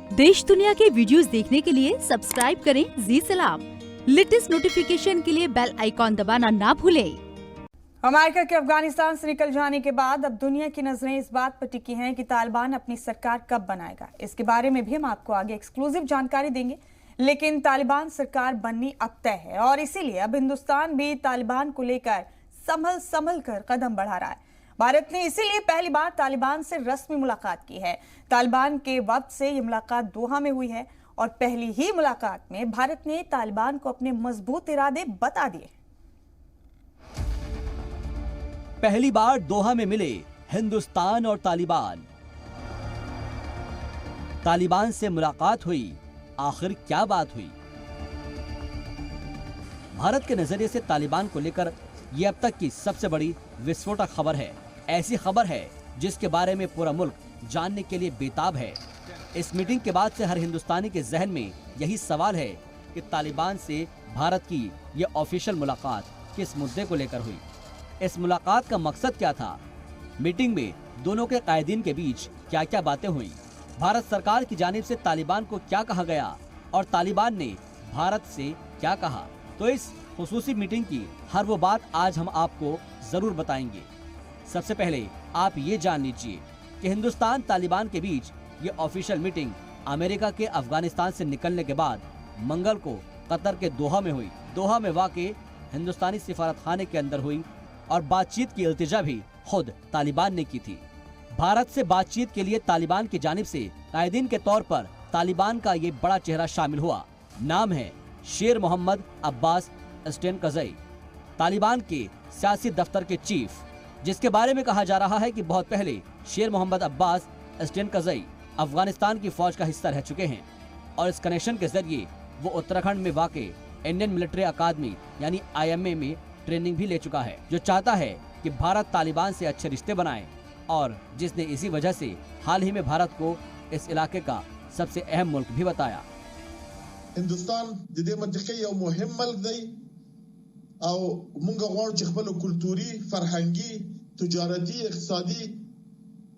देश दुनिया के वीडियोस देखने के लिए सब्सक्राइब करें जी सलाम। लेटेस्ट नोटिफिकेशन के लिए बेल आइकॉन दबाना ना भूलें। अमेरिका के अफगानिस्तान से निकल जाने के बाद अब दुनिया की नजरें इस बात पर टिकी हैं कि तालिबान अपनी सरकार कब बनाएगा। इसके बारे में भी हम आपको आगे एक्सक्लूसिव जानकारी देंगे। लेकिन तालिबान सरकार बननी अब तय है और इसीलिए अब हिंदुस्तान भी तालिबान को लेकर संभल कर कदम बढ़ा रहा है। भारत ने इसीलिए पहली बार तालिबान से रस्मी मुलाकात की है। तालिबान के वक्त से ये मुलाकात दोहा में हुई है और पहली ही मुलाकात में भारत ने तालिबान को अपने मजबूत इरादे बता दिए। पहली बार दोहा में मिले हिंदुस्तान और तालिबान। तालिबान से मुलाकात हुई, आखिर क्या बात हुई? भारत के नजरिए से तालिबान को लेकर यह अब तक की सबसे बड़ी विस्फोटक खबर है। ऐसी खबर है जिसके बारे में पूरा मुल्क जानने के लिए बेताब है। इस मीटिंग के बाद से हर हिंदुस्तानी के जहन में यही सवाल है कि तालिबान से भारत की यह ऑफिशियल मुलाकात किस मुद्दे को लेकर हुई। इस मुलाकात का मकसद क्या था? मीटिंग में दोनों के कायदीन के बीच क्या क्या बातें हुई? भारत सरकार की जानिब से तालिबान को क्या कहा गया और तालिबान ने भारत से क्या कहा? तो इस खुसूसी मीटिंग की हर वो बात आज हम आपको जरूर बताएंगे। सबसे पहले आप ये जान लीजिए कि हिंदुस्तान तालिबान के बीच ये ऑफिशियल मीटिंग अमेरिका के अफगानिस्तान से निकलने के बाद मंगल को कतर के दोहा में हुई। दोहा में वाक़ हिंदुस्तानी सिफारत खाने के अंदर हुई और बातचीत की इल्तिजा भी खुद तालिबान ने की थी। भारत से बातचीत के लिए तालिबान की जानिब से कायदीन के तौर पर तालिबान का ये बड़ा चेहरा शामिल हुआ। नाम है शेर मोहम्मद अब्बास स्टेनकज़ई, तालिबान के सियासी दफ्तर के चीफ, जिसके बारे में कहा जा रहा है कि बहुत पहले शेर मोहम्मद अब्बास स्टेनकज़ई अफगानिस्तान की फौज का हिस्सा रह चुके हैं और इस कनेक्शन के जरिए वो उत्तराखंड में वाक़ इंडियन मिलिट्री अकादमी यानी IMA में ट्रेनिंग भी ले चुका है, जो चाहता है कि भारत तालिबान से अच्छे रिश्ते बनाए और जिसने इसी वजह से हाल ही में भारत को इस इलाके का सबसे अहम मुल्क भी बताया। हिंदुस्तान दे मंतक़े यौ मुहिम मुल्क दी और मुंगा गौर चिखबल कुल्तूरी फरहंगी तजारती इक़्तिसादी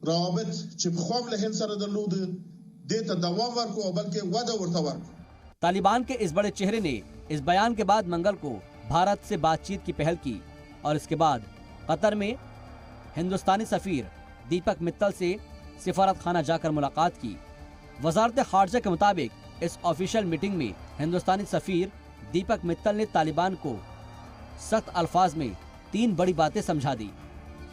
रवाबित चिपख्वाम लहन सर दलूद देता दवाम वर्को बल्कि वादा वर्ता वर्को। तालिबान के इस बड़े चेहरे ने इस बयान के बाद मंगल को भारत से बातचीत की पहल की और इसके बाद कतर में हिंदुस्तानी सफीर दीपक मित्तल से सिफारत खाना जाकर मुलाकात की। वजारत खारजा के मुताबिक इस ऑफिशियल मीटिंग में हिंदुस्तानी सफीर दीपक मित्तल ने तालिबान को सख्त अल्फाज में 3 बड़ी बातें समझा दी।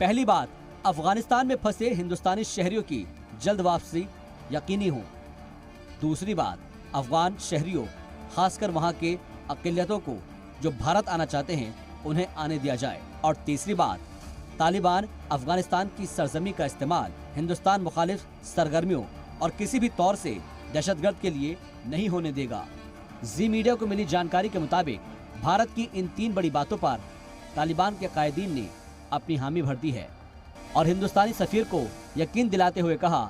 पहली बात, अफगानिस्तान में फंसे हिंदुस्तानी शहरियों की जल्द वापसी यकीनी हो। दूसरी बात, अफगान शहरियों खासकर वहां के अक़लियतों को जो भारत आना चाहते हैं उन्हें आने दिया जाए। और तीसरी बात, तालिबान अफगानिस्तान की सरजमी का इस्तेमाल हिंदुस्तान मुखालिफ सरगर्मियों और किसी भी तौर से दहशतगर्द के लिए नहीं होने देगा। जी मीडिया को मिली जानकारी के मुताबिक भारत की इन 3 बड़ी बातों पर तालिबान के कायदीन ने अपनी हामी भर दी है और हिंदुस्तानी सफीर को यकीन दिलाते हुए कहा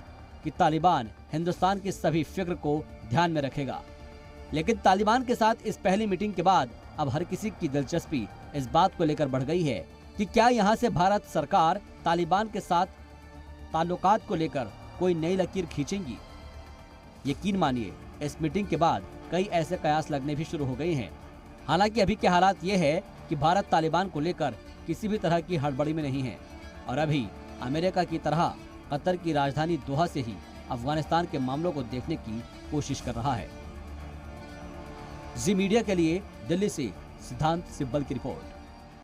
कि तालिबान हिंदुस्तान की सभी फिक्र को ध्यान में रखेगा। लेकिन तालिबान के साथ इस पहली मीटिंग के बाद अब हर किसी की दिलचस्पी इस बात को लेकर बढ़ गई है कि क्या यहाँ से भारत सरकार तालिबान के साथ ताल्लुकात को लेकर कोई नई लकीर खींचेंगी। यकीन मानिए, इस मीटिंग के बाद कई ऐसे कयास लगने भी शुरू हो गए हैं। हालांकि अभी के हालात ये है कि भारत तालिबान को लेकर किसी भी तरह की हड़बड़ी में नहीं है और अभी अमेरिका की तरह कतर की राजधानी दोहा से ही अफगानिस्तान के मामलों को देखने की कोशिश कर रहा है। जी मीडिया के लिए दिल्ली से सिद्धांत सिब्बल की रिपोर्ट।